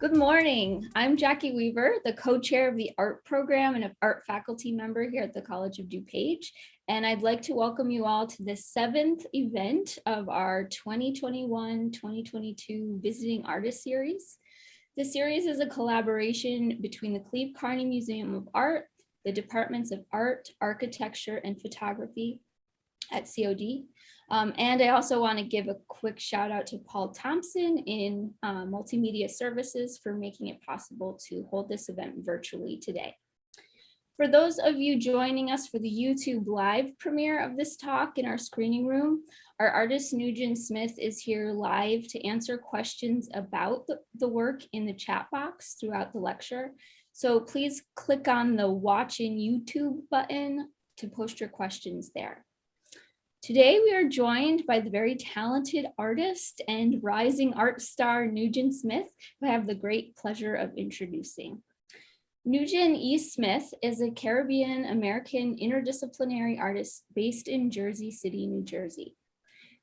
Good morning. I'm Jackie Weaver, the co-chair of the art program and an art faculty member here at the College of DuPage. And I'd like to welcome you all to the 7th event of our 2021-2022 Visiting Artist Series. The series is a collaboration between the Cleve Carney Museum of Art, the Departments of Art, Architecture, and Photography at COD. And I also want to give a quick shout out to Paul Thompson in Multimedia Services for making it possible to hold this event virtually today. For those of you joining us for the YouTube live premiere of this talk in our screening room, our artist Nyugen Smith is here live to answer questions about the work in the chat box throughout the lecture. So please click on the Watch in YouTube button to post your questions there. Today, we are joined by the very talented artist and rising art star, Nyugen Smith, who I have the great pleasure of introducing. Nyugen E. Smith is a Caribbean-American interdisciplinary artist based in Jersey City, New Jersey.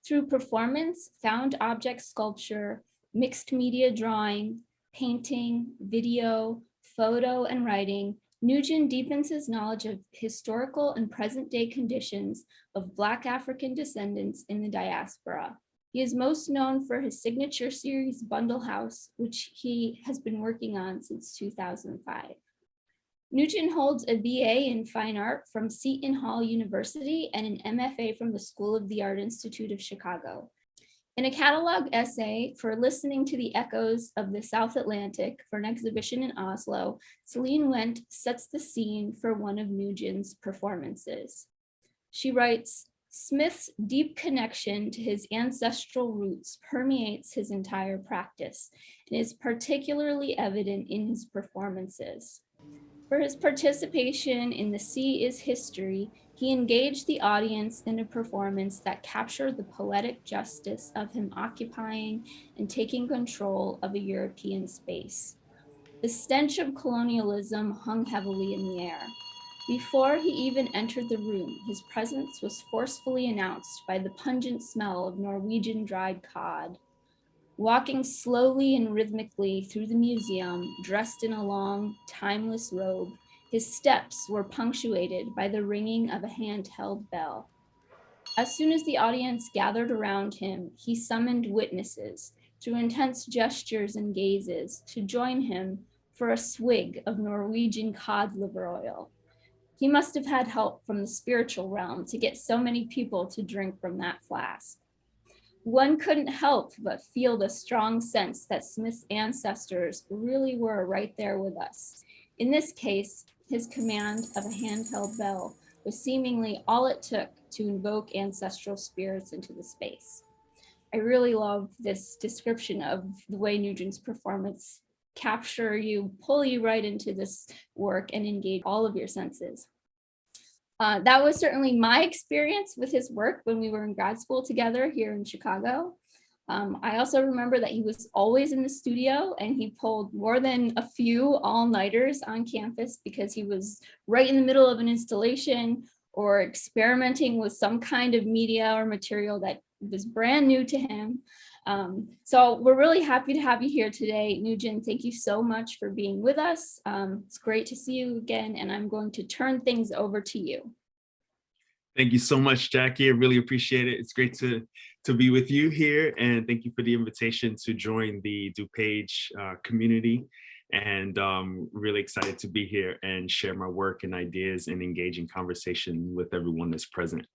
Through performance, found object sculpture, mixed media drawing, painting, video, photo, and writing, Nyugen deepens his knowledge of historical and present-day conditions of Black African descendants in the diaspora. He is most known for his signature series, Bundle House, which he has been working on since 2005. Nyugen holds a BA in Fine Art from Seton Hall University and an MFA from the School of the Art Institute of Chicago. In a catalog essay for Listening to the Echoes of the South Atlantic for an exhibition in Oslo, Celine Wendt sets the scene for one of Nyugen's performances. She writes, Smith's deep connection to his ancestral roots permeates his entire practice and is particularly evident in his performances. For his participation in The Sea is History, he engaged the audience in a performance that captured the poetic justice of him occupying and taking control of a European space. The stench of colonialism hung heavily in the air. Before he even entered the room, his presence was forcefully announced by the pungent smell of Norwegian dried cod. Walking slowly and rhythmically through the museum, dressed in a long, timeless robe, his steps were punctuated by the ringing of a handheld bell. As soon as the audience gathered around him, he summoned witnesses through intense gestures and gazes to join him for a swig of Norwegian cod liver oil. He must have had help from the spiritual realm to get so many people to drink from that flask. One couldn't help but feel the strong sense that Smith's ancestors really were right there with us. In this case, his command of a handheld bell was seemingly all it took to invoke ancestral spirits into the space. I really love this description of the way Nyugen's performance capture you, pull you right into this work and engage all of your senses. That was certainly my experience with his work when we were in grad school together here in Chicago. I also remember that he was always in the studio and he pulled more than a few all-nighters on campus because he was right in the middle of an installation or experimenting with some kind of media or material that was brand new to him. So we're really happy to have you here today. Nyugen, thank you so much for being with us. It's great to see you again, and I'm going to turn things over to you. Thank you so much, Jackie. I really appreciate it. It's great to be with you here, and thank you for the invitation to join the DuPage community. And really excited to be here and share my work and ideas and engage in conversation with everyone that's present.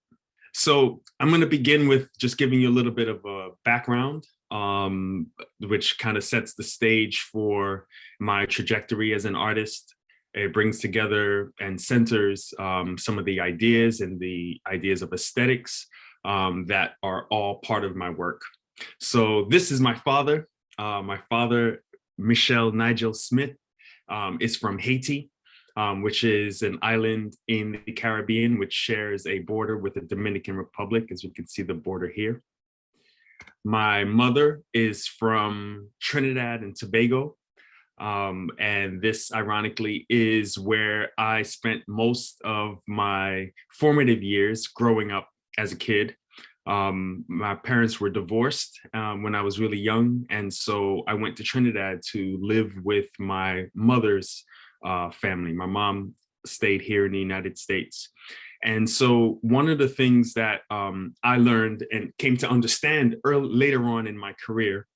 So I'm going to begin with just giving you a little bit of a background, which kind of sets the stage for my trajectory as an artist. It brings together and centers some of the ideas and the ideas of aesthetics that are all part of my work. So this is my father. My father, Michel Nigel Smith, is from Haiti, which is an island in the Caribbean, which shares a border with the Dominican Republic, as you can see the border here. My mother is from Trinidad and Tobago, and this, ironically, is where I spent most of my formative years growing up as a kid. My parents were divorced when I was really young. And so I went to Trinidad to live with my mother's family. My mom stayed here in the United States. And so one of the things that I learned and came to understand later on in my career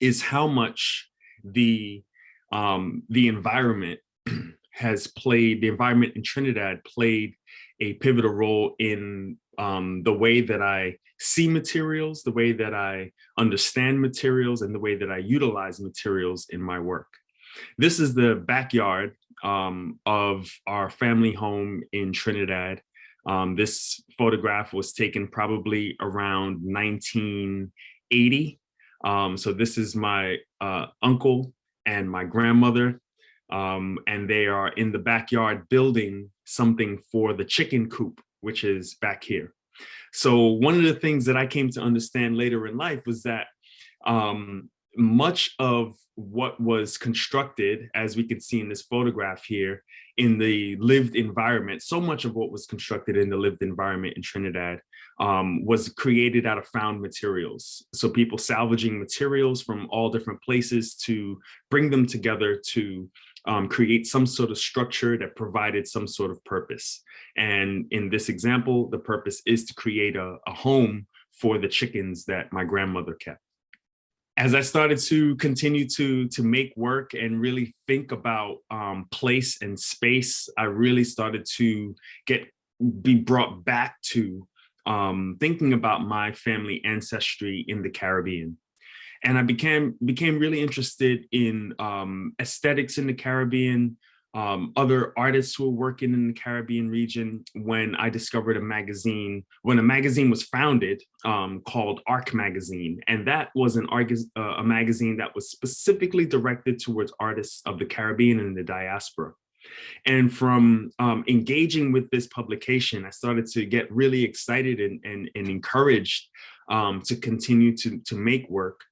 is how much the environment the environment in Trinidad played a pivotal role in the way that I see materials, the way that I understand materials, and the way that I utilize materials in my work. This is the backyard of our family home in Trinidad. This photograph was taken probably around 1980. So this is my uncle and my grandmother, and they are in the backyard building something for the chicken coop, which is back here. So one of the things that I came to understand later in life was that much of what was constructed, as we can see in this photograph here, in the lived environment, so much of what was constructed in the lived environment in Trinidad was created out of found materials. So people salvaging materials from all different places to bring them together to create some sort of structure that provided some sort of purpose. And in this example, the purpose is to create a home for the chickens that my grandmother kept. As I started to continue to make work and really think about place and space, I really started to be brought back to thinking about my family ancestry in the Caribbean. And I became really interested in aesthetics in the Caribbean, other artists who were working in the Caribbean region, when I discovered a magazine was founded called Arc Magazine. And that was a magazine that was specifically directed towards artists of the Caribbean and the diaspora. And from engaging with this publication, I started to get really excited and encouraged to continue to make work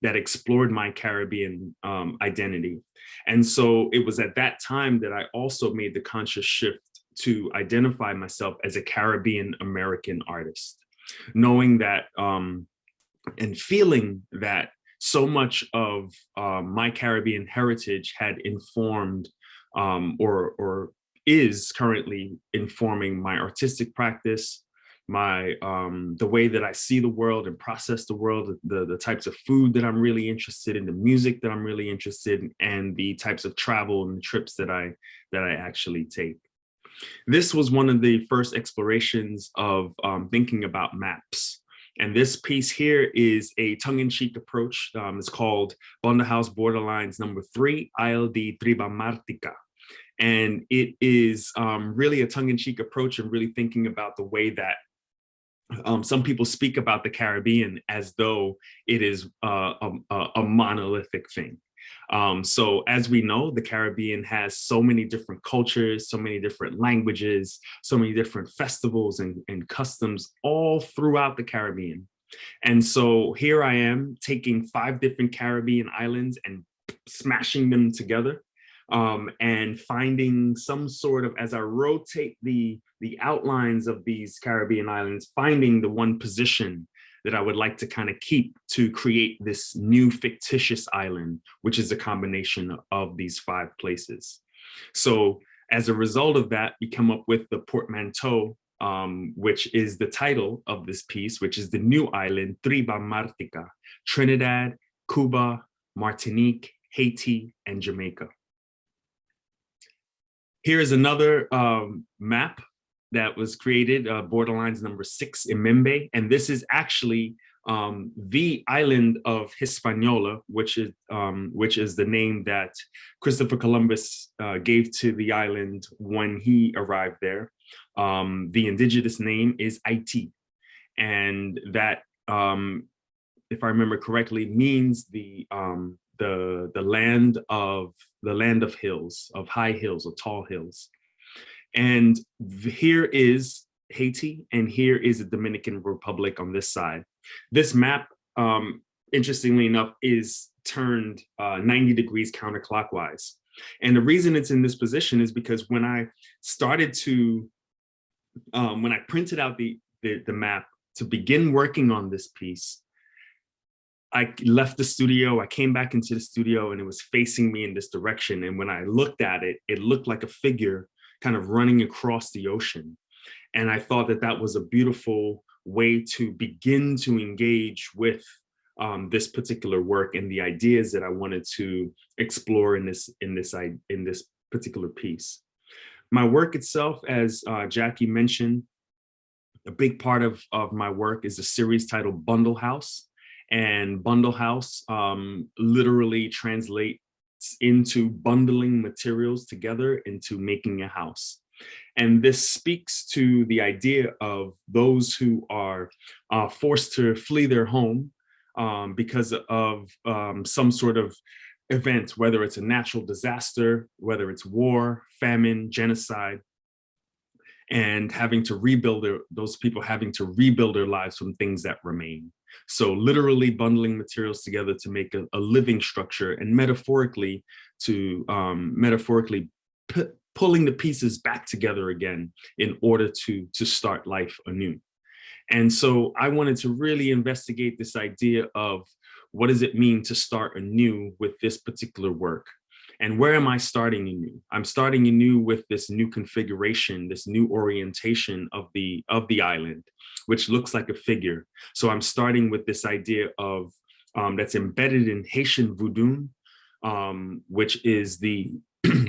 that explored my Caribbean identity. And so it was at that time that I also made the conscious shift to identify myself as a Caribbean American artist, knowing that and feeling that so much of my Caribbean heritage had informed or is currently informing my artistic practice, the way that I see the world and process the world, the types of food that I'm really interested in, the music that I'm really interested in, and the types of travel and trips that I actually take. This was one of the first explorations of thinking about maps. And this piece here is a tongue-in-cheek approach. It's called House Borderlines #3, ILD Triba Martica. And it is really a tongue-in-cheek approach and really thinking about the way that some people speak about the Caribbean as though it is a monolithic thing. So as we know, the Caribbean has so many different cultures, so many different languages, so many different festivals and customs all throughout the Caribbean. And so here I am taking 5 different Caribbean islands and smashing them together. And finding some sort of, as I rotate the outlines of these Caribbean islands, finding the one position that I would like to kind of keep to create this new fictitious island, which is a combination of these 5 places. So as a result of that, we come up with the portmanteau, which is the title of this piece, which is the new island, Triba Martica, Trinidad, Cuba, Martinique, Haiti, and Jamaica. Here is another map that was created, Borderlines #6, Imembe, and this is actually the island of Hispaniola, which is the name that Christopher Columbus gave to the island when he arrived there. The indigenous name is Haiti, and that, if I remember correctly, means the land of hills, of high hills or tall hills. And here is Haiti, and here is the Dominican Republic on this side. This map, interestingly enough, is turned 90 degrees counterclockwise. And the reason it's in this position is because when I started to, when I printed out the map to begin working on this piece, I left the studio, I came back into the studio, and it was facing me in this direction. And when I looked at it, it looked like a figure kind of running across the ocean. And I thought that that was a beautiful way to begin to engage with this particular work and the ideas that I wanted to explore in this particular piece. My work itself, as Jackie mentioned, a big part of my work is a series titled Bundle House. And Bundle House literally translates into bundling materials together into making a house. And this speaks to the idea of those who are forced to flee their home because of some sort of event, whether it's a natural disaster, whether it's war, famine, genocide, and having to rebuild those people having to rebuild their lives from things that remain. So literally bundling materials together to make a living structure, and metaphorically pulling the pieces back together again in order to start life anew. And so I wanted to really investigate this idea of what does it mean to start anew with this particular work? And where am I starting anew? I'm starting anew with this new configuration, this new orientation of the island, which looks like a figure. So I'm starting with this idea of that's embedded in Haitian voodoo, which is the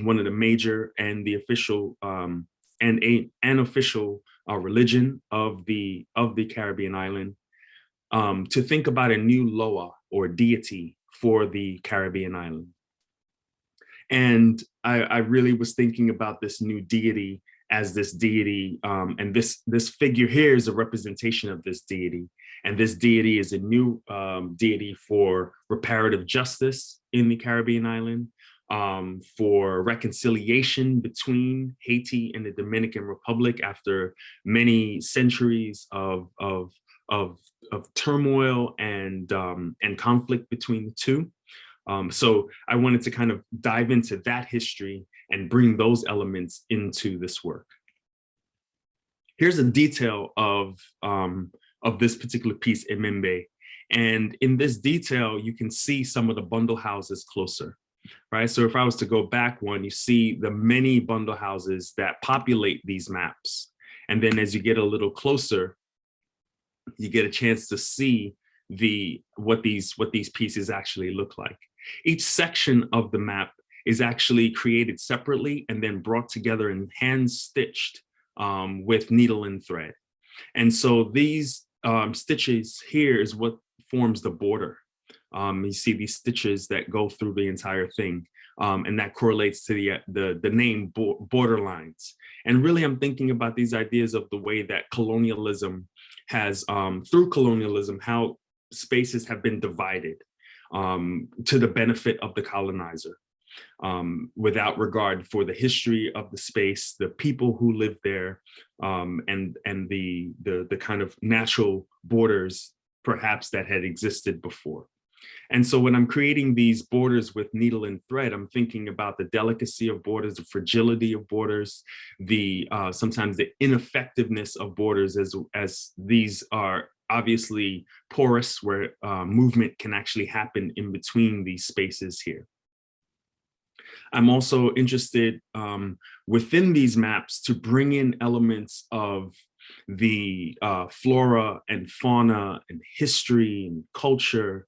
one of the major and the official and official religion of the Caribbean island. To think about a new Loa or deity for the Caribbean island. And I really was thinking about this new deity as this deity, and this figure here is a representation of this deity. And this deity is a new deity for reparative justice in the Caribbean island, for reconciliation between Haiti and the Dominican Republic after many centuries of turmoil and conflict between the two. So I wanted to kind of dive into that history and bring those elements into this work. Here's a detail of this particular piece, Emembe. And in this detail, you can see some of the bundle houses closer, right? So if I was to go back one, you see the many bundle houses that populate these maps. And then as you get a little closer, you get a chance to see what these pieces actually look like. Each section of the map is actually created separately and then brought together and hand stitched with needle and thread. And so these stitches here is what forms the border. You see these stitches that go through the entire thing, and that correlates to the name borderlines. And really, I'm thinking about these ideas of the way that colonialism has, through colonialism, how spaces have been divided to the benefit of the colonizer, without regard for the history of the space, the people who live there, and the kind of natural borders perhaps that had existed before. And so when I'm creating these borders with needle and thread, I'm thinking about the delicacy of borders, the fragility of borders, the sometimes the ineffectiveness of borders, as these are obviously porous, where movement can actually happen in between these spaces here. I'm also interested within these maps to bring in elements of the flora and fauna and history and culture,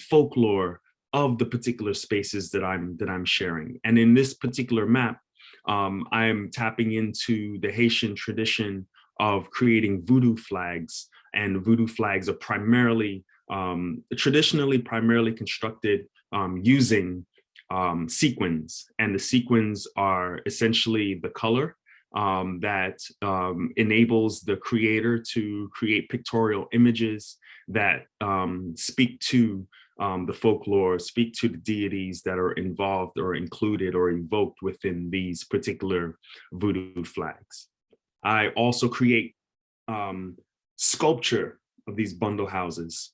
folklore of the particular spaces that I'm sharing. And in this particular map, I'm tapping into the Haitian tradition of creating voodoo flags. And voodoo flags are primarily, traditionally primarily constructed using sequins. And the sequins are essentially the color that enables the creator to create pictorial images that speak to the folklore, speak to the deities that are involved or included or invoked within these particular voodoo flags. I also create sculpture of these bundle houses.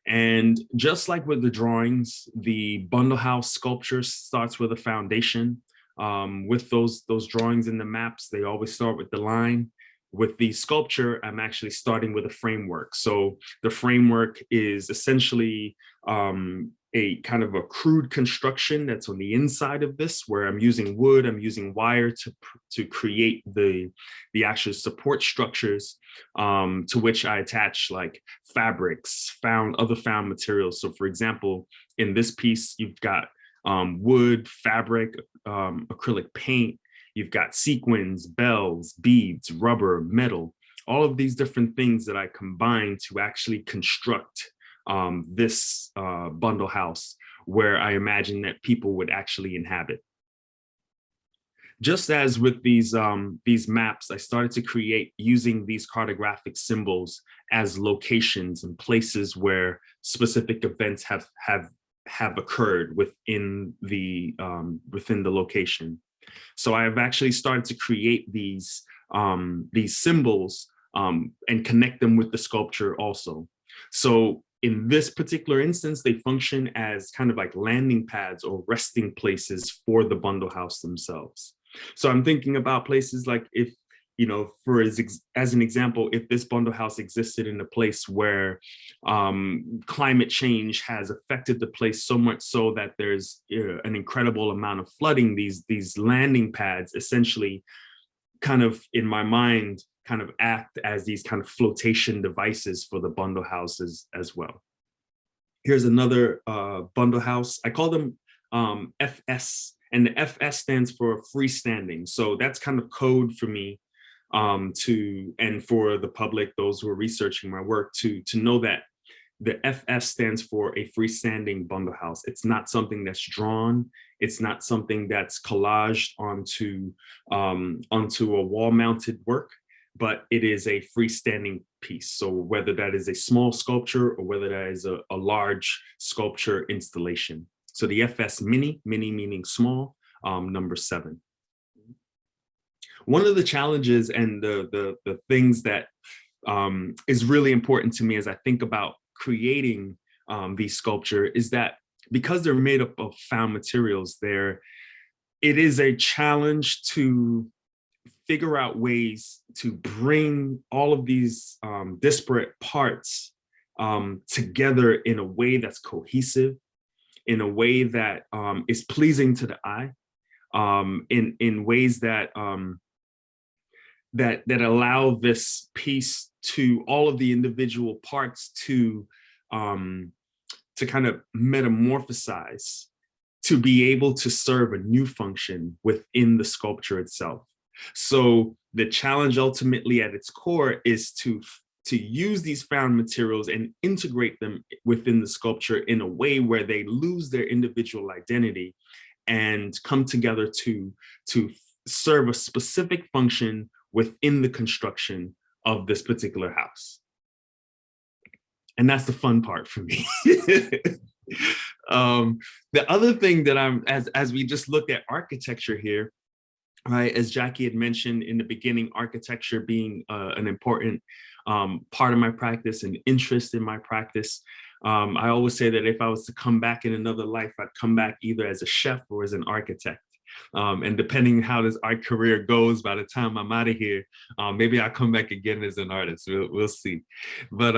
And just like with the drawings, the bundle house sculpture starts with a foundation. With those drawings in the maps, they always start with the line. with the sculpture, I'm actually starting with a framework. So the framework is essentially a kind of a crude construction that's on the inside of this, where I'm using wood, I'm using wire to create the actual support structures, to which I attach like fabrics, other found materials. So for example, in this piece, you've got wood, fabric, acrylic paint, you've got sequins, bells, beads, rubber, metal, all of these different things that I combine to actually construct this bundle house, where I imagine that people would actually inhabit. Just as with these maps, I started to create using these cartographic symbols as locations and places where specific events have occurred within the location. So I've actually started to create these symbols and connect them with the sculpture also. So in this particular instance, they function as kind of like landing pads or resting places for the bundle house themselves. So I'm thinking about places like, if, you know, for as an example, if this bundle house existed in a place where climate change has affected the place so much so that there's an incredible amount of flooding, these landing pads essentially kind of, in my mind, kind of act as these kind of flotation devices for the bundle houses as well. Here's another bundle house. I call them FS, and the FS stands for freestanding. So that's kind of code for me and for the public, those who are researching my work, to know that the FS stands for a freestanding bundle house. It's not something that's drawn. It's not something that's collaged onto a wall-mounted work, but it is a freestanding piece. So whether that is a small sculpture or whether that is a large sculpture installation. So the FS mini meaning small, number 7. One of the challenges and the things that is really important to me as I think about creating these sculpture is that because they're made up of found materials, it is a challenge to figure out ways to bring all of these disparate parts together in a way that's cohesive, in a way that is pleasing to the eye, in ways that that allow this piece to all of the individual parts to kind of metamorphosize, to be able to serve a new function within the sculpture itself. So the challenge ultimately at its core is to use these found materials and integrate them within the sculpture in a way where they lose their individual identity and come together to serve a specific function within the construction of this particular house. And that's the fun part for me. The other thing that as we just look at architecture here, right, as Jackie had mentioned in the beginning, architecture being an important part of my practice and interest in my practice. I always say that if I was to come back in another life, I'd come back either as a chef or as an architect. And depending how this art career goes, by the time I'm out of here, maybe I'll come back again as an artist. We'll see. But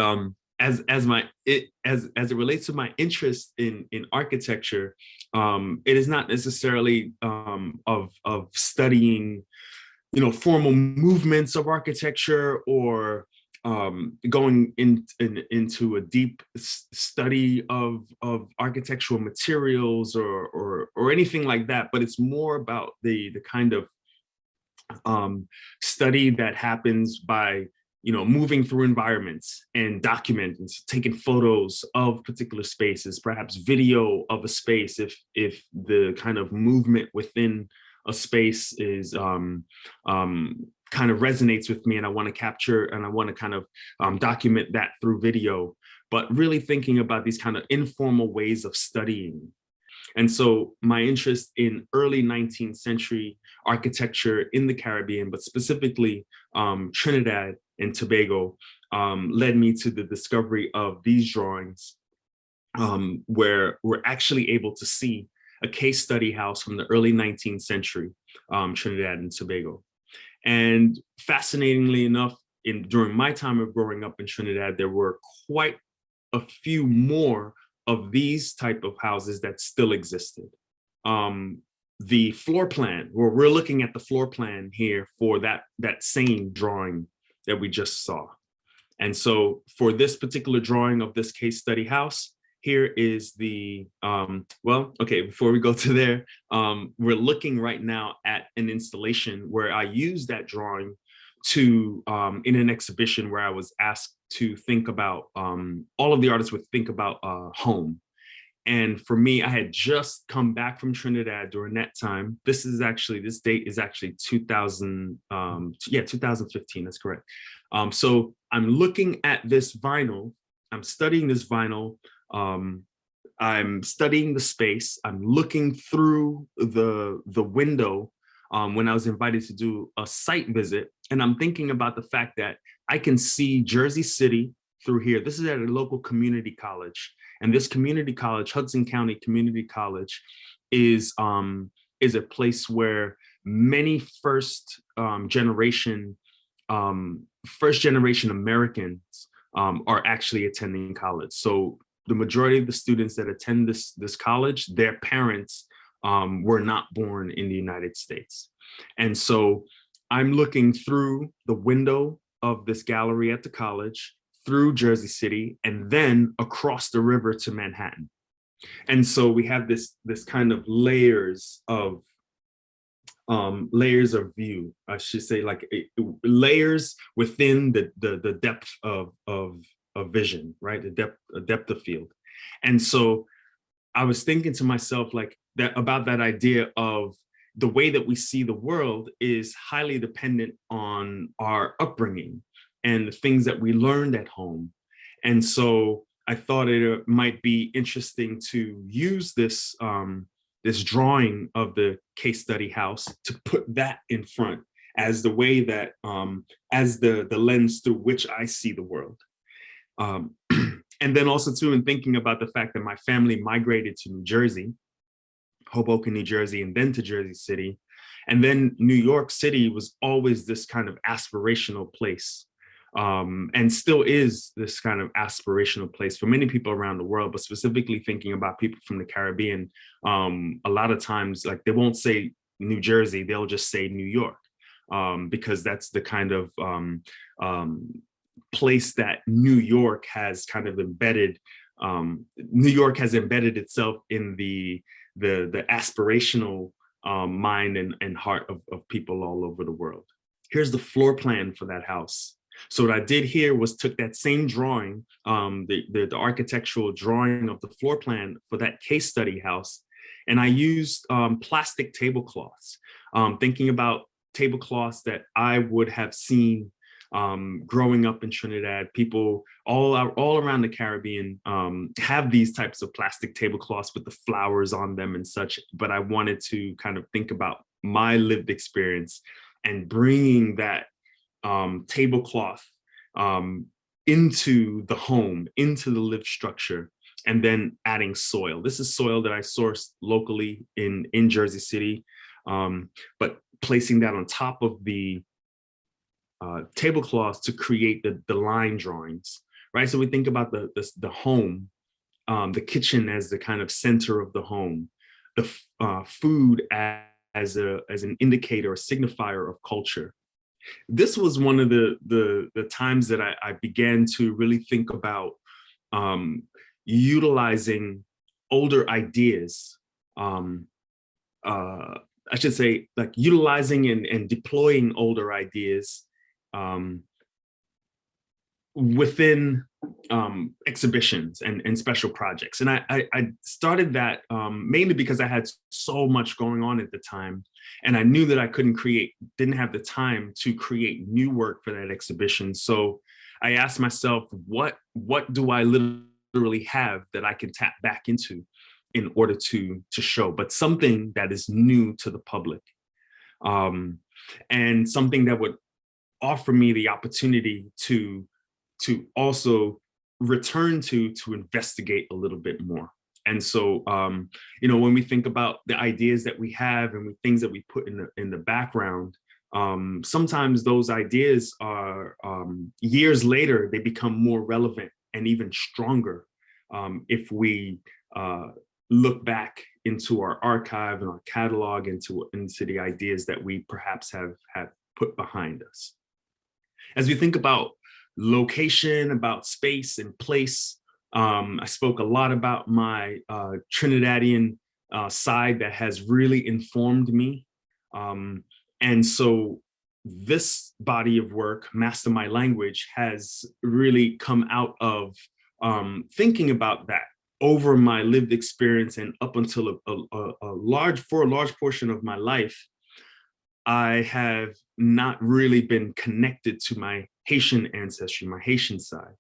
as it relates to my interest in architecture, it is not necessarily of studying, you know, formal movements of architecture or going into a deep study of architectural materials or anything like that, but it's more about the kind of study that happens by, you know, moving through environments and documenting, taking photos of particular spaces, perhaps video of a space if the kind of movement within a space is kind of resonates with me and I want to capture and I want to kind of document that through video, but really thinking about these kind of informal ways of studying. And so my interest in early 19th century architecture in the Caribbean, but specifically Trinidad and Tobago, led me to the discovery of these drawings, where we're actually able to see a case study house from the early 19th century, Trinidad and Tobago. And fascinatingly enough, during my time of growing up in Trinidad, there were quite a few more of these type of houses that still existed. The floor plan, where we're looking at the floor plan here for that same drawing that we just saw. And so for this particular drawing of this case study house, here is the, well, okay, before we go to there, we're looking right now at an installation where I used that drawing to, in an exhibition where I was asked to think about, all of the artists would think about home. And for me, I had just come back from Trinidad during that time. This date is actually 2015, that's correct. So I'm looking at this vinyl, I'm studying this vinyl, I'm studying the space, I'm looking through the window when I was invited to do a site visit, and I'm thinking about the fact that I can see Jersey City through here. This is at a local community college. And this community college, Hudson County Community College, is a place where many first generation Americans are actually attending college. So the majority of the students that attend this college, their parents were not born in the United States. And so I'm looking through the window of this gallery at the college, through Jersey City, and then across the river to Manhattan. And so we have this kind of layers of view, I should say, like layers within the depth of vision, right? The depth of field. And so I was thinking to myself, like, that about that idea of the way that we see the world is highly dependent on our upbringing and the things that we learned at home. And so I thought it might be interesting to use this, this drawing of the case study house to put that in front as the way that, as the lens through which I see the world. And then also too, in thinking about the fact that my family migrated to New Jersey, Hoboken, New Jersey, and then to Jersey City. And then New York City was always this kind of aspirational place. And still is this kind of aspirational place for many people around the world, but specifically thinking about people from the Caribbean, a lot of times, like, they won't say New Jersey, they'll just say New York, because that's the kind of place that New York has kind of embedded. New York has embedded itself in the aspirational mind and heart of people all over the world. Here's the floor plan for that house. So what I did here was took that same drawing, the architectural drawing of the floor plan for that case study house, and I used plastic tablecloths, thinking about tablecloths that I would have seen growing up in Trinidad. People all around the Caribbean have these types of plastic tablecloths with the flowers on them and such, but I wanted to kind of think about my lived experience and bringing that tablecloth into the home, into the lived structure, and then adding soil. This is soil that I sourced locally in Jersey City, but placing that on top of the tablecloths to create the line drawings, right? So we think about the home, the kitchen as the kind of center of the home, the food as an indicator or signifier of culture. This was one of the times that I began to really think about utilizing older ideas. I should say, like, utilizing and deploying older ideas within exhibitions and special projects. And I started that mainly because I had so much going on at the time, and I knew that I didn't have the time to create new work for that exhibition. So I asked myself, what do I literally have that I can tap back into in order to show, but something that is new to the public, and something that would offer me the opportunity to also return to investigate a little bit more. And so, when we think about the ideas that we have and the things that we put in the background, sometimes those ideas are, years later, they become more relevant and even stronger if we look back into our archive and our catalog, into the ideas that we perhaps have put behind us. As we think about location, about space and place, I spoke a lot about my Trinidadian side that has really informed me. And so this body of work, Master My Language, has really come out of thinking about that over my lived experience, and up until a large portion of my life, I have not really been connected to my Haitian ancestry, my Haitian side.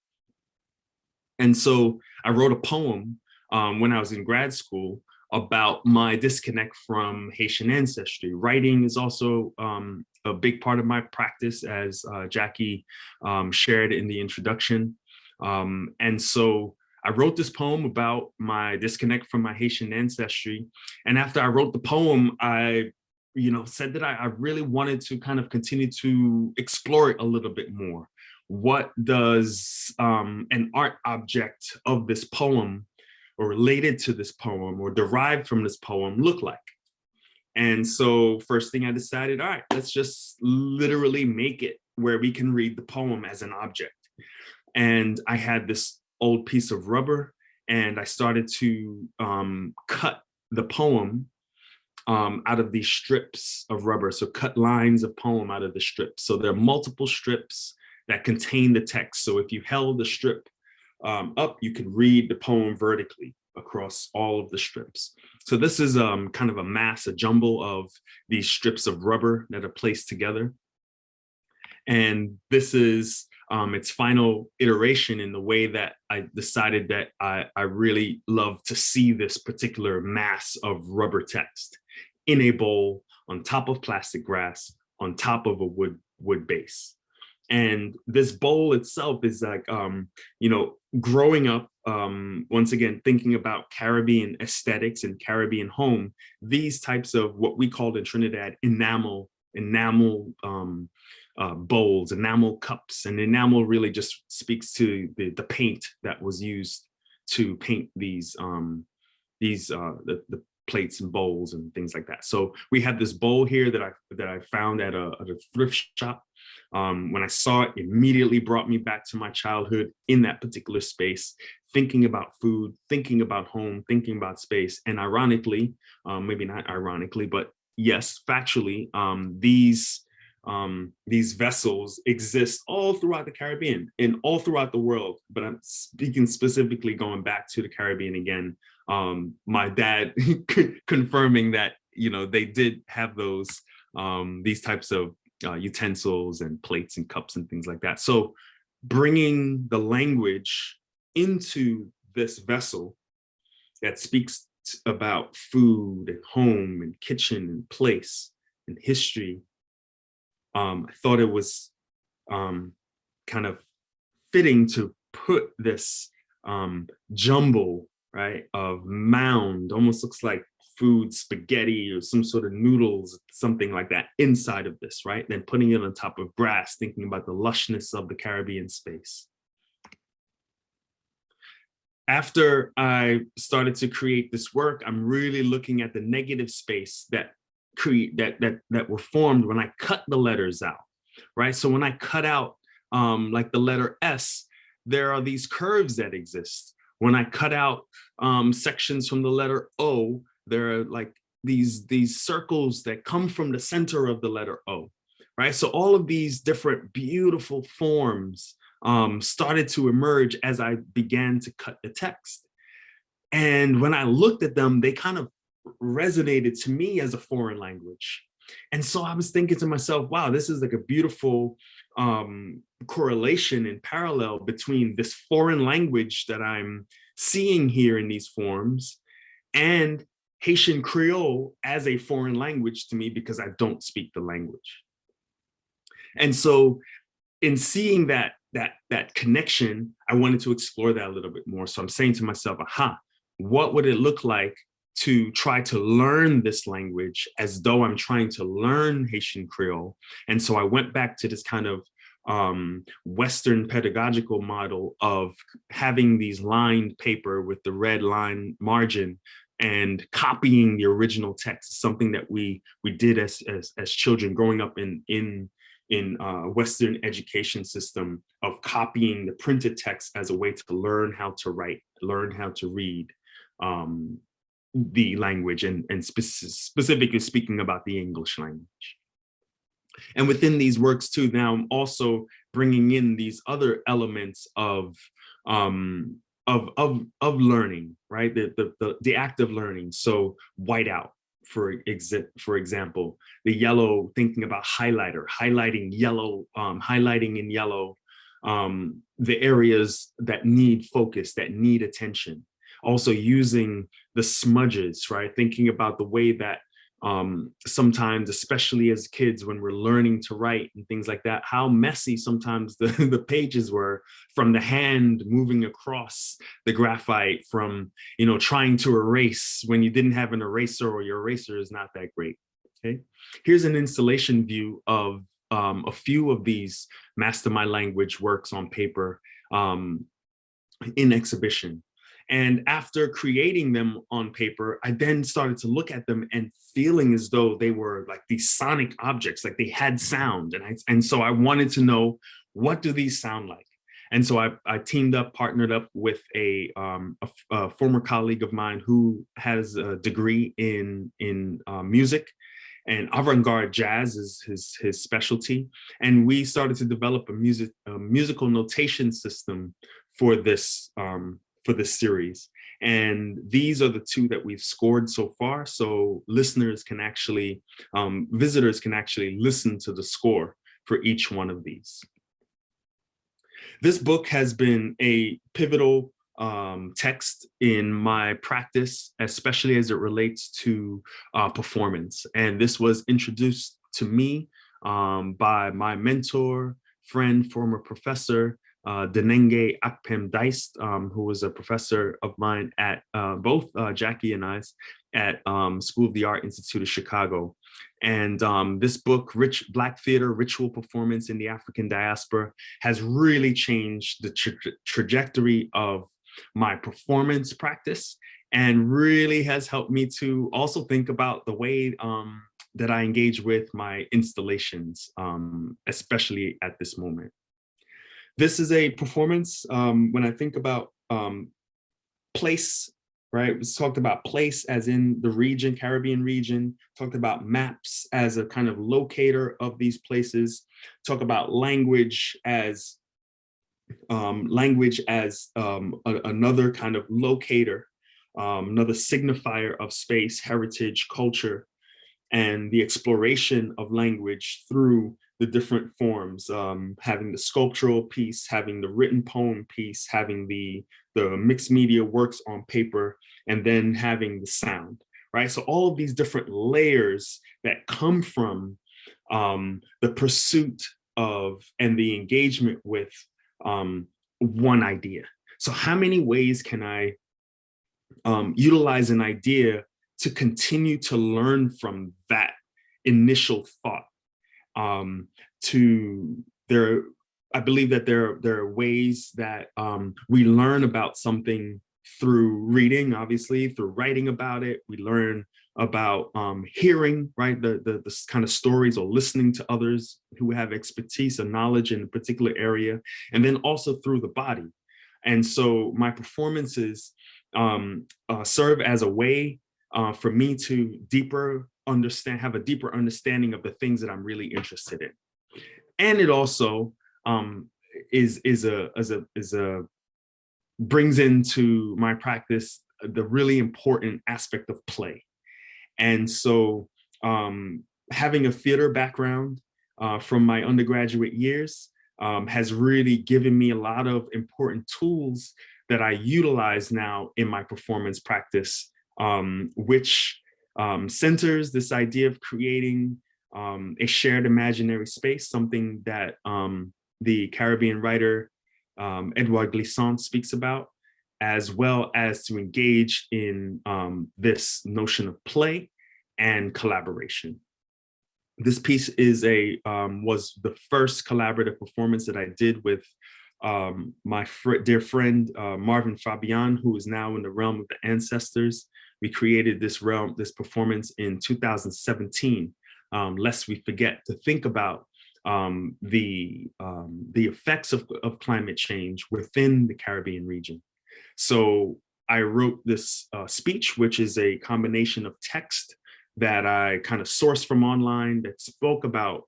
And so I wrote a poem when I was in grad school about my disconnect from Haitian ancestry. Writing is also a big part of my practice, as Jackie shared in the introduction. And so I wrote this poem about my disconnect from my Haitian ancestry. And after I wrote the poem, I said that I really wanted to kind of continue to explore it a little bit more. What does an art object of this poem, or related to this poem, or derived from this poem, look like? And so first thing I decided, all right, let's just literally make it where we can read the poem as an object. And I had this old piece of rubber, and I started to cut the poem out of these strips of rubber. So cut lines of poem out of the strips. So there are multiple strips that contain the text. So if you held the strip up, you could read the poem vertically across all of the strips. So this is kind of a mass, a jumble of these strips of rubber that are placed together. And this is its final iteration, in the way that I decided that I really love to see this particular mass of rubber text in a bowl, on top of plastic grass, on top of a wood base. And this bowl itself is like, growing up, once again, thinking about Caribbean aesthetics and Caribbean home, these types of what we called in Trinidad enamel bowls, enamel cups. And enamel really just speaks to the paint that was used to paint these the plates and bowls and things like that. So we have this bowl here that I found at a thrift shop. When I saw it, immediately brought me back to my childhood in that particular space, thinking about food, thinking about home, thinking about space. And ironically, maybe not ironically, but yes, factually, these vessels exist all throughout the Caribbean and all throughout the world. But I'm speaking specifically, going back to the Caribbean again. My dad confirming that, they did have these types of utensils and plates and cups and things like that. So bringing the language into this vessel that speaks about food and home and kitchen and place and history, I thought it was kind of fitting to put this jumble, right, of mound, almost looks like food, spaghetti or some sort of noodles, something like that, inside of this, right? Then putting it on top of grass, thinking about the lushness of the Caribbean space. After I started to create this work, I'm really looking at the negative space that were formed when I cut the letters out, right? So when I cut out like the letter S, there are these curves that exist. When I cut out sections from the letter O, there are like these circles that come from the center of the letter O, right? So all of these different beautiful forms started to emerge as I began to cut the text. And when I looked at them, they kind of resonated to me as a foreign language. And so I was thinking to myself, wow, this is like a beautiful correlation and parallel between this foreign language that I'm seeing here in these forms and Haitian Creole as a foreign language to me, because I don't speak the language. And so in seeing that connection, I wanted to explore that a little bit more. So I'm saying to myself, aha, what would it look like to try to learn this language as though I'm trying to learn Haitian Creole. And so I went back to this kind of Western pedagogical model of having these lined paper with the red line margin and copying the original text, something that we did as children growing up in Western education system, of copying the printed text as a way to learn how to write, learn how to read the language, and specifically speaking about the English language. And within these works too, now I'm also bringing in these other elements of learning, right? The act of learning. So whiteout, for example, the yellow, thinking about highlighting yellow, highlighting in yellow the areas that need focus, that need attention. Also using the smudges, right? Thinking about the way that sometimes, especially as kids, when we're learning to write and things like that, how messy sometimes the pages were, from the hand moving across the graphite, from, you know, trying to erase when you didn't have an eraser, or your eraser is not that great. Okay, here's an installation view of a few of these Master My Language works on paper in exhibition. And after creating them on paper, I then started to look at them and feeling as though they were like these sonic objects, like they had sound. And so I wanted to know, what do these sound like? And so I partnered up with a former colleague of mine who has a degree in music, and avant-garde jazz is his specialty. And we started to develop a musical notation system for this series. And these are the two that we've scored so far. So listeners can actually, visitors can actually listen to the score for each one of these. This book has been a pivotal text in my practice, especially as it relates to performance. And this was introduced to me by my mentor, friend, former professor, Denenge Akpem Deist, who was a professor of mine at both Jackie and I's at School of the Art Institute of Chicago. And this book, Black Theater, Ritual Performance in the African Diaspora, has really changed the trajectory of my performance practice, and really has helped me to also think about the way that I engage with my installations, especially at this moment. This is a performance, when I think about place, right? We talked about place as in the region, Caribbean region, talked about maps as a kind of locator of these places, talk about language as another kind of locator, another signifier of space, heritage, culture, and the exploration of language through the different forms, having the sculptural piece, having the written poem piece, having the mixed media works on paper, and then having the sound, right? So all of these different layers that come from the pursuit of and the engagement with one idea. So how many ways can I utilize an idea to continue to learn from that initial thought? I believe that there are ways that we learn about something through reading, obviously, through writing about it. We learn about hearing, right? The kind of stories, or listening to others who have expertise or knowledge in a particular area, and then also through the body. And so my performances serve as a way for me to have a deeper understanding of the things that I'm really interested in. And it also brings into my practice the really important aspect of play. And so having a theater background from my undergraduate years has really given me a lot of important tools that I utilize now in my performance practice, which centers this idea of creating a shared imaginary space, something that the Caribbean writer Edouard Glissant speaks about, as well as to engage in this notion of play and collaboration. This piece is was the first collaborative performance that I did with my dear friend Marvin Fabian, who is now in the realm of the ancestors. We created this performance in 2017, lest we forget to think about the effects of climate change within the Caribbean region. So I wrote this speech, which is a combination of text that I kind of sourced from online that spoke about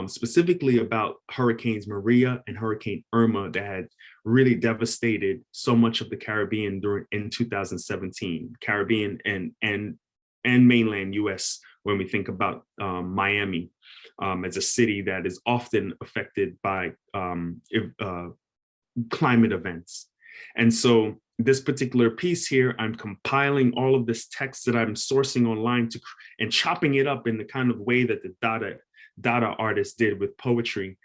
specifically about Hurricanes Maria and Hurricane Irma that had really devastated so much of the Caribbean in 2017, Caribbean and mainland US, when we think about Miami as a city that is often affected by climate events. And so this particular piece here, I'm compiling all of this text that I'm sourcing online and chopping it up in the kind of way that the Dada artist did with poetry,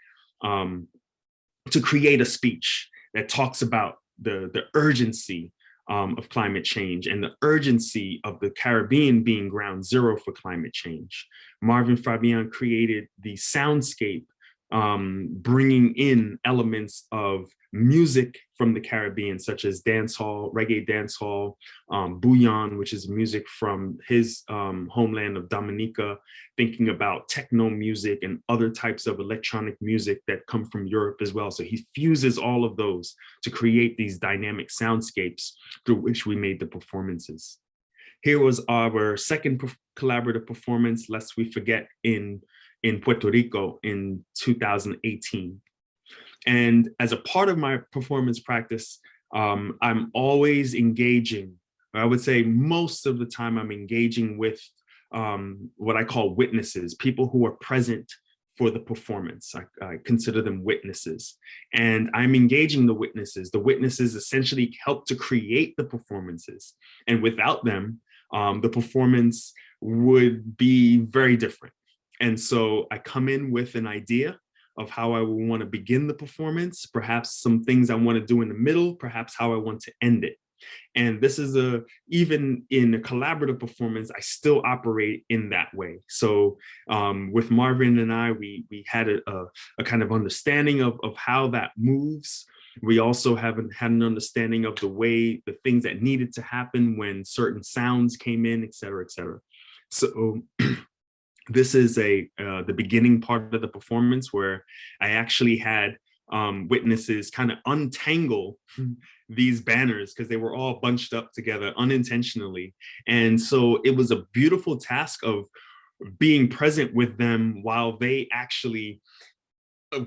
to create a speech that talks about the urgency of climate change and the urgency of the Caribbean being ground zero for climate change. Marvin Fabian created the soundscape, bringing in elements of music from the Caribbean, such as dancehall, reggae dancehall, bouillon, which is music from his homeland of Dominica, thinking about techno music and other types of electronic music that come from Europe as well. So he fuses all of those to create these dynamic soundscapes through which we made the performances. Here was our second collaborative performance, lest we forget, in Puerto Rico in 2018. And as a part of my performance practice, I'm always engaging, I would say most of the time I'm engaging with what I call witnesses, people who are present for the performance. I consider them witnesses. And I'm engaging the witnesses. The witnesses essentially help to create the performances. And without them, the performance would be very different. And so I come in with an idea of how I will want to begin the performance, perhaps some things I want to do in the middle, perhaps how I want to end it. And this is even in a collaborative performance, I still operate in that way. So with Marvin and I, we had a kind of understanding of how that moves. We also had an understanding of the things that needed to happen when certain sounds came in, et cetera, et cetera. So this is the beginning part of the performance where I actually had witnesses kind of untangle these banners because they were all bunched up together unintentionally. And so it was a beautiful task of being present with them while they actually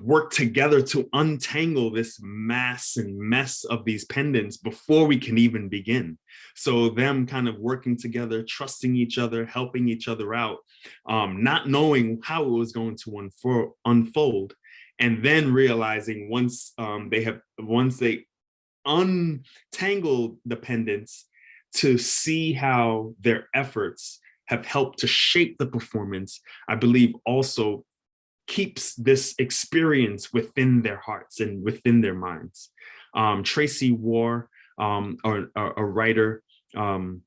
work together to untangle this mass and mess of these pendants before we can even begin. So them kind of working together, trusting each other, helping each other out, not knowing how it was going to unfold, and then realizing once they untangle the pendants, to see how their efforts have helped to shape the performance, I believe also keeps this experience within their hearts and within their minds. Tracy War, a writer and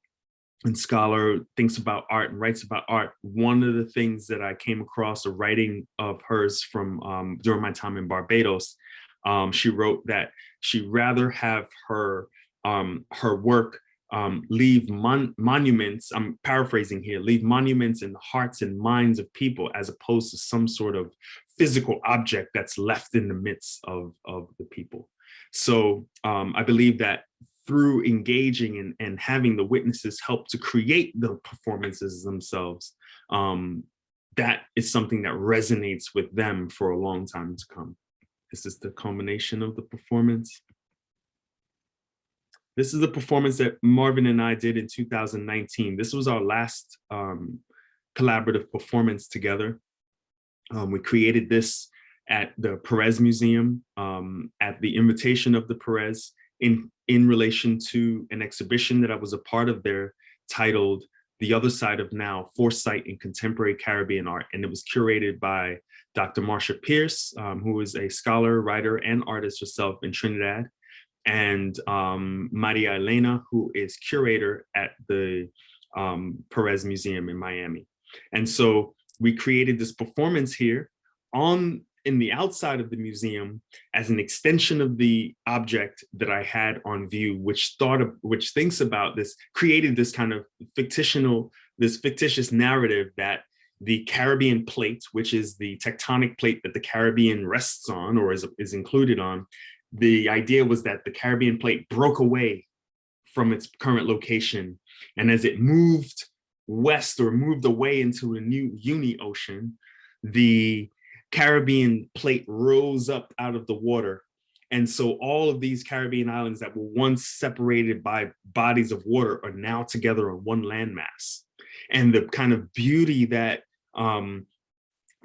scholar, thinks about art and writes about art. One of the things that I came across, a writing of hers from during my time in Barbados, she wrote that she'd rather have her work leave monuments, I'm paraphrasing here, leave monuments in the hearts and minds of people as opposed to some sort of physical object that's left in the midst of the people. So I believe that through engaging and having the witnesses help to create the performances themselves, that is something that resonates with them for a long time to come. This is the culmination of the performance. This is the performance that Marvin and I did in 2019. This was our last collaborative performance together. We created this at the Peréz Museum at the invitation of the Peréz in relation to an exhibition that I was a part of there titled The Other Side of Now, Foresight in Contemporary Caribbean Art. And it was curated by Dr. Marsha Pearce, who is a scholar, writer, and artist herself in Trinidad. and Maria Elena, who is curator at the Peréz Museum in Miami. And so we created this performance here in the outside of the museum as an extension of the object that I had on view, which thinks about this, created this kind of fictitious narrative that the Caribbean plate, which is the tectonic plate that the Caribbean rests on or is included on, the idea was that the Caribbean plate broke away from its current location. And as it moved west or moved away into a new uni ocean, the Caribbean plate rose up out of the water. And so all of these Caribbean islands that were once separated by bodies of water are now together on one landmass. And the kind of beauty that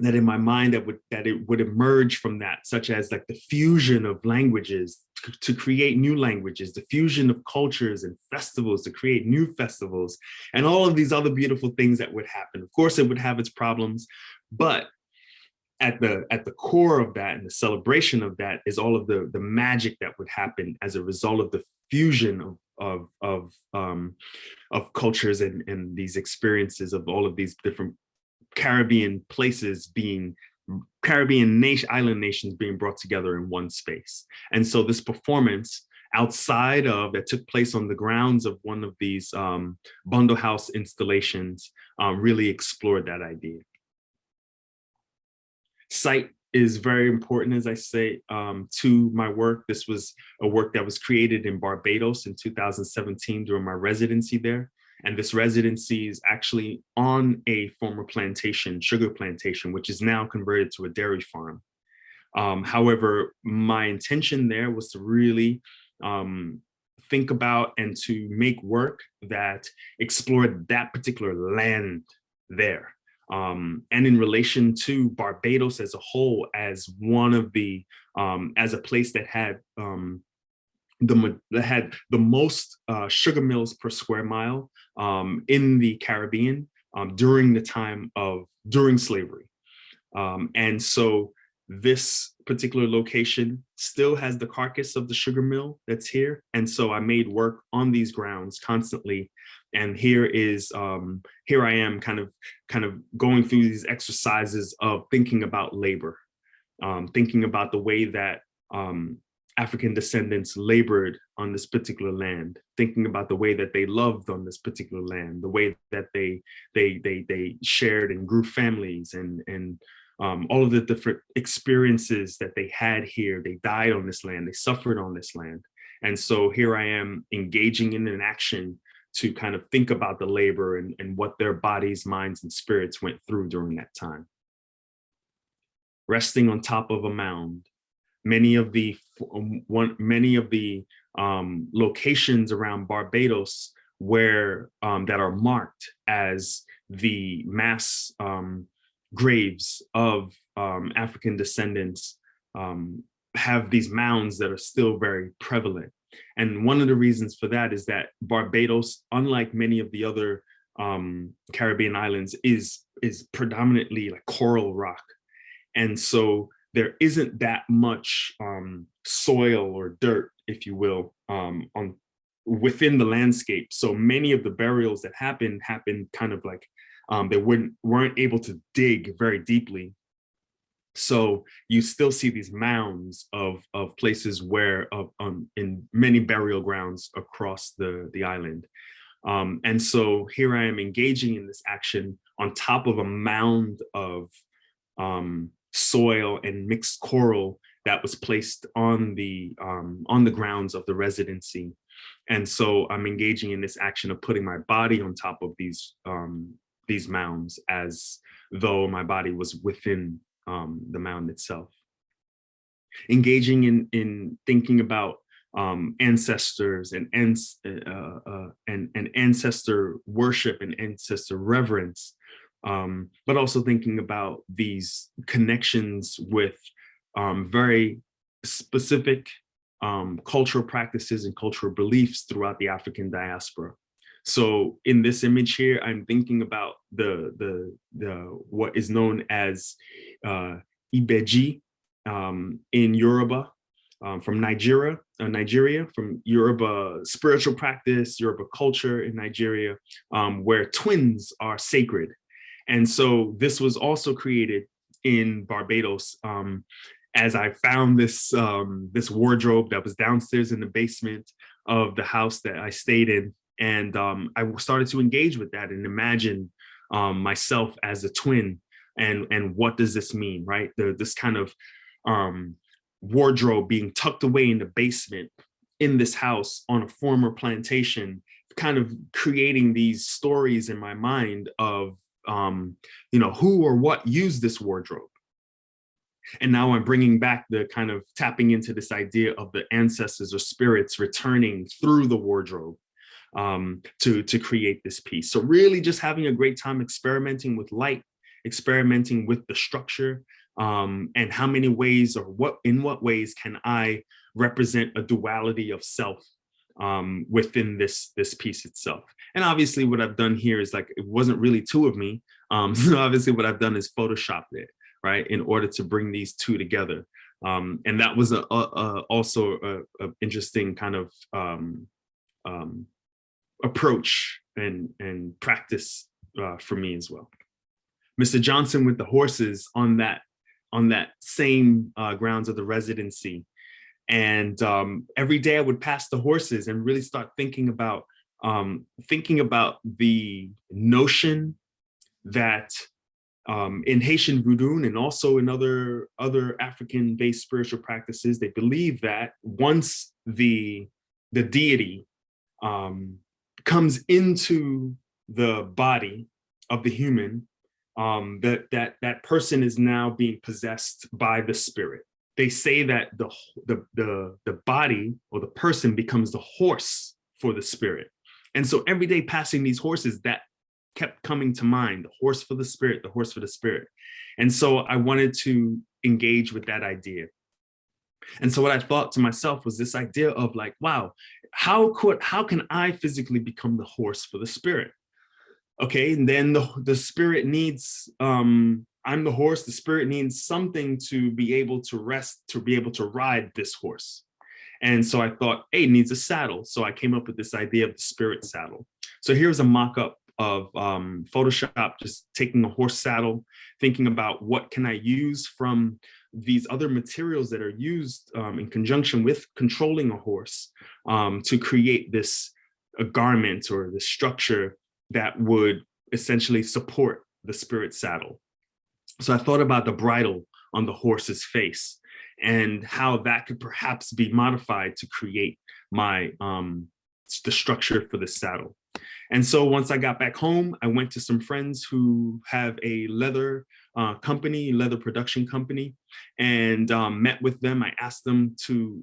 that in my mind that it would emerge from that, such as like the fusion of languages to create new languages, the fusion of cultures and festivals to create new festivals, and all of these other beautiful things that would happen. Of course, it would have its problems, but at the core of that and the celebration of that is all of the magic that would happen as a result of the fusion of cultures and these experiences of all of these different Caribbean places island nations being brought together in one space. And so this performance that took place on the grounds of one of these bundle house installations really explored that idea. Site is very important, as I say, to my work. This was a work that was created in Barbados in 2017 during my residency there. And this residency is actually on a former plantation, sugar plantation, which is now converted to a dairy farm. However, my intention there was to really think about and to make work that explored that particular land there. And in relation to Barbados as a whole, as one of the, as a place that had the most sugar mills per square mile in the Caribbean during slavery. And so this particular location still has the carcass of the sugar mill that's here. And so I made work on these grounds constantly. And here I am kind of going through these exercises of thinking about labor, thinking about the way that African descendants labored on this particular land, thinking about the way that they loved on this particular land, the way that they shared and grew families and all of the different experiences that they had here. They died on this land, they suffered on this land. And so here I am engaging in an action to kind of think about the labor and what their bodies, minds, and spirits went through during that time. Resting on top of a mound. Many of the locations around Barbados where that are marked as the mass graves of African descendants have these mounds that are still very prevalent. And one of the reasons for that is that Barbados, unlike many of the other Caribbean islands, is predominantly like coral rock. And so there isn't that much soil or dirt, if you will, within the landscape. So many of the burials that happened kind of like they weren't able to dig very deeply. So you still see these mounds of places where in many burial grounds across the island. And so here I am engaging in this action on top of a mound of soil and mixed coral that was placed on the grounds of the residency. And so I'm engaging in this action of putting my body on top of these mounds as though my body was within the mound itself. Engaging in thinking about ancestors and ancestor worship and ancestor reverence, but also thinking about these connections with very specific cultural practices and cultural beliefs throughout the African diaspora. So in this image here, I'm thinking about the what is known as Ibeji in Yoruba, from Nigeria, from Yoruba spiritual practice, Yoruba culture in Nigeria, where twins are sacred. And so this was also created in Barbados, as I found this wardrobe that was downstairs in the basement of the house that I stayed in. And I started to engage with that and imagine myself as a twin, and what does this mean, right? This kind of wardrobe being tucked away in the basement in this house on a former plantation, kind of creating these stories in my mind of who or what used this wardrobe. And now I'm bringing back the kind of tapping into this idea of the ancestors or spirits returning through the wardrobe to create this piece. So really just having a great time experimenting with light, experimenting with the structure, and how many ways or in what ways can I represent a duality of self within this piece itself. And obviously what I've done here is like, it wasn't really two of me. So obviously what I've done is Photoshopped it, right, in order to bring these two together. And that was also a interesting kind of approach and practice for me as well. Mr. Johnson with the horses on that same grounds of the residency. And every day I would pass the horses and really start thinking about the notion that in Haitian voodoo and also in other African-based spiritual practices, they believe that once the deity comes into the body of the human, that person is now being possessed by the spirit. They say that the body or the person becomes the horse for the spirit. And so every day passing these horses, that kept coming to mind, the horse for the spirit, the horse for the spirit. And so I wanted to engage with that idea. And so what I thought to myself was this idea of like, wow, how can I physically become the horse for the spirit? Okay, and then the spirit needs, I'm the horse, the spirit needs something to be able to rest, to be able to ride this horse. And so I thought, hey, it needs a saddle. So I came up with this idea of the spirit saddle. So here's a mock-up of Photoshop, just taking a horse saddle, thinking about what can I use from these other materials that are used in conjunction with controlling a horse to create a garment or the structure that would essentially support the spirit saddle. So I thought about the bridle on the horse's face and how that could perhaps be modified to create the structure for the saddle. And so once I got back home, I went to some friends who have a leather production company, and met with them. I asked them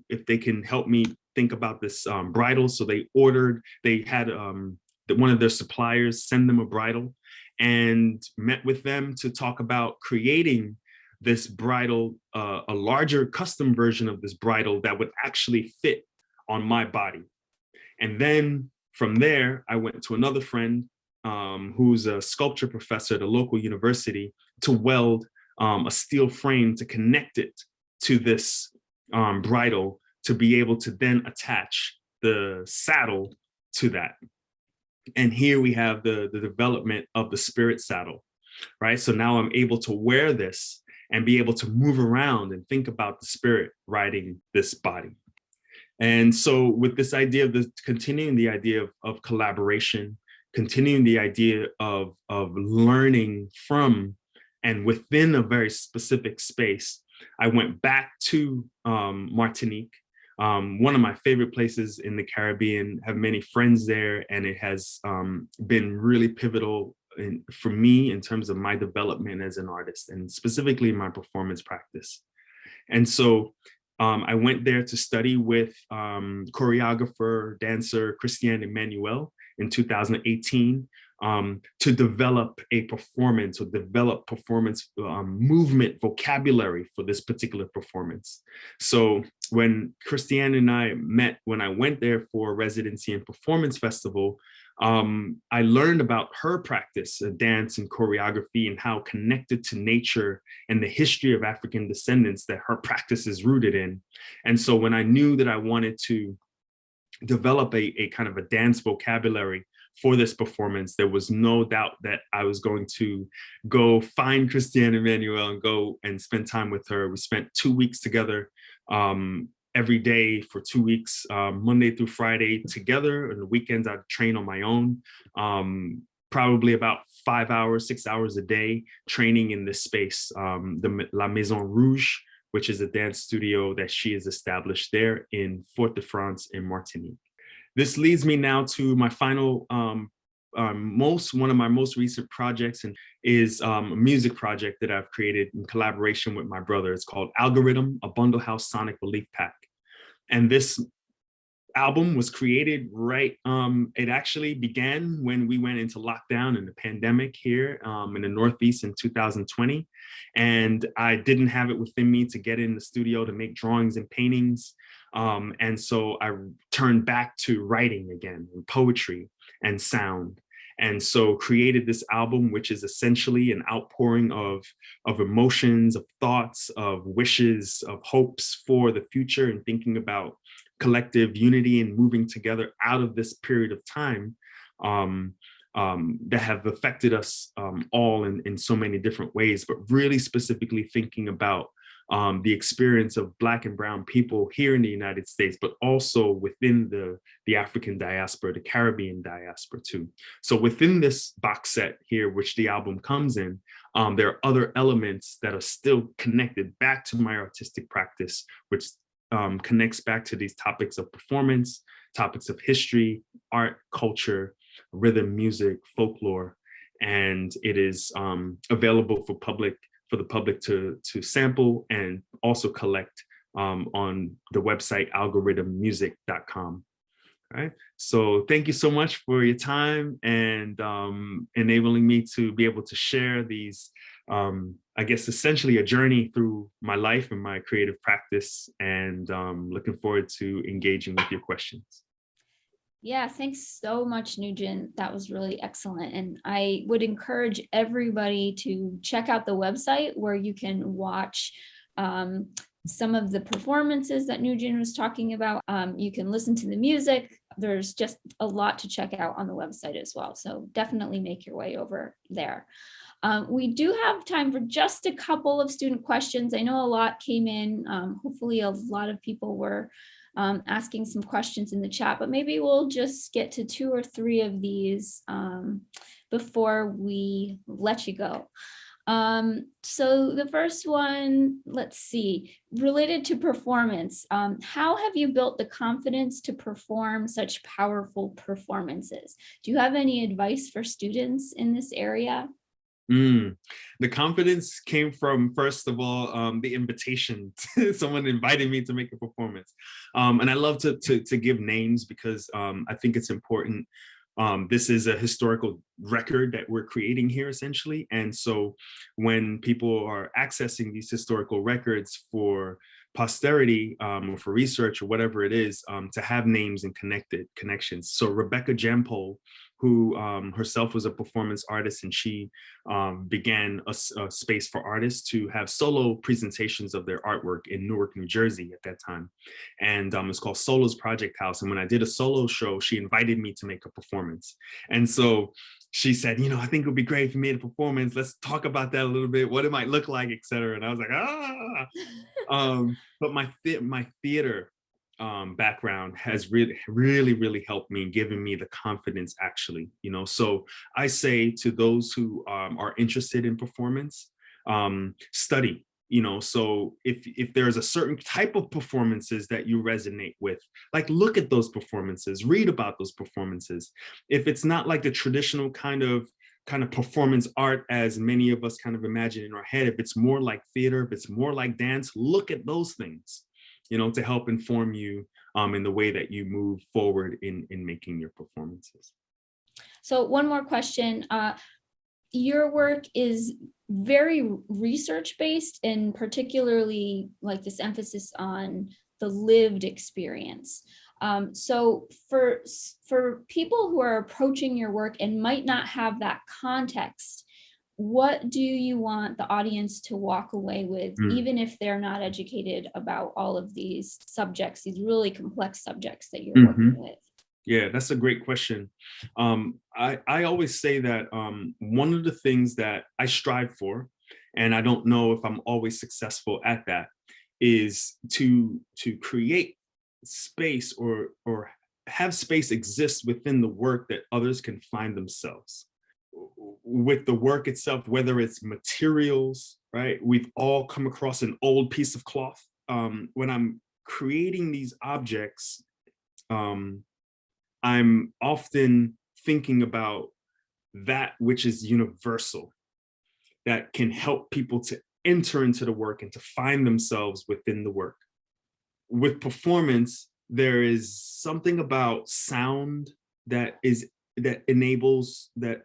if they can help me think about this bridle. So they had one of their suppliers send them a bridle, and met with them to talk about creating this bridle, a larger custom version of this bridle that would actually fit on my body. And then from there, I went to another friend who's a sculpture professor at a local university to weld a steel frame to connect it to this bridle to be able to then attach the saddle to that. And here we have the development of the spirit saddle, right? So now I'm able to wear this and be able to move around and think about the spirit riding this body. And so with this idea of continuing the idea of collaboration, continuing the idea of learning from and within a very specific space, I went back to Martinique, one of my favorite places in the Caribbean, have many friends there, and it has been really pivotal for me in terms of my development as an artist and specifically my performance practice. And so I went there to study with choreographer, dancer, Christiane Emmanuel in 2018. to develop a performance or develop performance movement vocabulary for this particular performance. So when Christiane and I met, when I went there for residency and performance festival, I learned about her practice of dance and choreography and how connected to nature and the history of African descendants that her practice is rooted in. And so when I knew that I wanted to develop a kind of a dance vocabulary for this performance, there was no doubt that I was going to go find Christiane Emmanuel and go and spend time with her. We spent 2 weeks together, every day for 2 weeks, Monday through Friday together. And the weekends I'd train on my own, probably about 5 hours, 6 hours a day, training in this space, the La Maison Rouge, which is a dance studio that she has established there in Fort-de-France in Martinique. This leads me now to my final, one of my most recent projects, and is a music project that I've created in collaboration with my brother. It's called Algorithm, a Bundle House Sonic Relief Pack. And this album was created it actually began when we went into lockdown and the pandemic here in the Northeast in 2020. And I didn't have it within me to get in the studio to make drawings and paintings. And so I turned back to writing again, and poetry and sound. And so created this album, which is essentially an outpouring of emotions, of thoughts, of wishes, of hopes for the future, and thinking about collective unity and moving together out of this period of time that have affected us all in so many different ways, but really specifically thinking about the experience of Black and Brown people here in the United States, but also within the African diaspora, the Caribbean diaspora too. So within this box set here, which the album comes in, there are other elements that are still connected back to my artistic practice, which connects back to these topics of performance, topics of history, art, culture, rhythm, music, folklore, and it is available for the public to sample and also collect on the website algorithmmusic.com. All right. So thank you so much for your time and enabling me to be able to share these, I guess, essentially a journey through my life and my creative practice, and looking forward to engaging with your questions. Yeah, thanks so much, Nyugen. That was really excellent. And I would encourage everybody to check out the website where you can watch some of the performances that Nyugen was talking about. You can listen to the music. There's just a lot to check out on the website as well. So definitely make your way over there. We do have time for just a couple of student questions. I know a lot came in. Hopefully a lot of people were asking some questions in the chat, but maybe we'll just get to 2 or 3 of these before we let you go. So the first one, let's see, related to performance. How have you built the confidence to perform such powerful performances? Do you have any advice for students in this area? The confidence came from, first of all, the invitation. Someone invited me to make a performance. And I love to give names because I think it's important. This is a historical record that we're creating here, essentially. And so when people are accessing these historical records for posterity or for research or whatever it is, to have names and connections. So Rebecca Jampol, who herself was a performance artist, and she began a space for artists to have solo presentations of their artwork in Newark, New Jersey at that time. And it's called Solo's Project House. And when I did a solo show, she invited me to make a performance. And so she said, you know, I think it would be great if you made a performance. Let's talk about that a little bit, what it might look like, et cetera. And I was like, but my theater background has really helped me, given me the confidence, actually, you know. So I say to those who are interested in performance, study, you know. So if there's a certain type of performances that you resonate with, like, look at those performances, read about those performances. If it's not like the traditional kind of performance art as many of us kind of imagine in our head, if it's more like theater, if it's more like dance, look at those things, you know, to help inform you in the way that you move forward in making your performances. So one more question. Your work is very research-based, and particularly like this emphasis on the lived experience. So for people who are approaching your work and might not have that context, what do you want the audience to walk away with, even if they're not educated about all of these subjects, these really complex subjects that you're working with? Yeah, that's a great question. I always say that one of the things that I strive for, and I don't know if I'm always successful at that, is to create space or have space exist within the work that others can find themselves. With the work itself, whether it's materials, right? We've all come across an old piece of cloth. When I'm creating these objects, I'm often thinking about that which is universal, that can help people to enter into the work and to find themselves within the work. With performance, there is something about sound that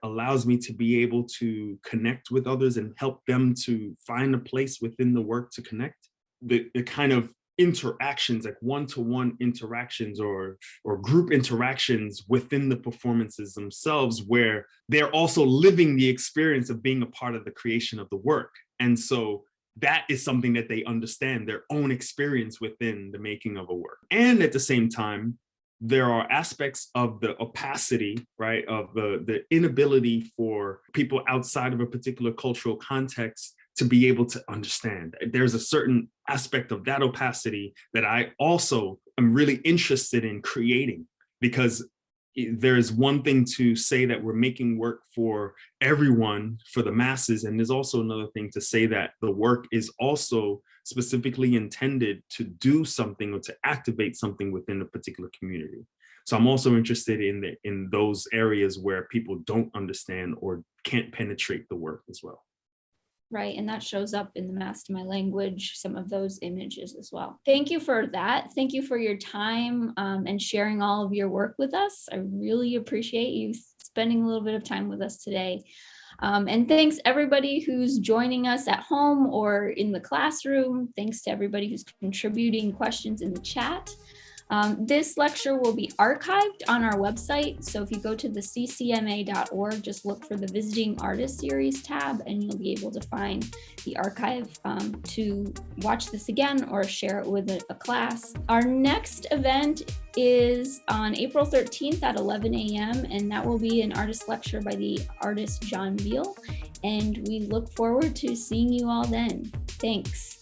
allows me to be able to connect with others and help them to find a place within the work to connect. The kind of interactions, like one-to-one interactions or group interactions within the performances themselves, where they're also living the experience of being a part of the creation of the work. And so that is something that they understand, their own experience within the making of a work. And at the same time, there are aspects of the opacity, right, of the inability for people outside of a particular cultural context to be able to understand. There's a certain aspect of that opacity that I also am really interested in creating, because there's one thing to say that we're making work for everyone, for the masses, and there's also another thing to say that the work is also specifically intended to do something or to activate something within a particular community. So I'm also interested in those areas where people don't understand or can't penetrate the work as well. Right, and that shows up in the Master My Language, some of those images as well. Thank you for that. Thank you for your time and sharing all of your work with us. I really appreciate you spending a little bit of time with us today. And thanks everybody who's joining us at home or in the classroom. Thanks to everybody who's contributing questions in the chat. This lecture will be archived on our website. So if you go to the ccma.org, just look for the Visiting Artist Series tab, and you'll be able to find the archive to watch this again or share it with a class. Our next event is on April 13th at 11 a.m. and that will be an artist lecture by the artist John Beal. And we look forward to seeing you all then. Thanks.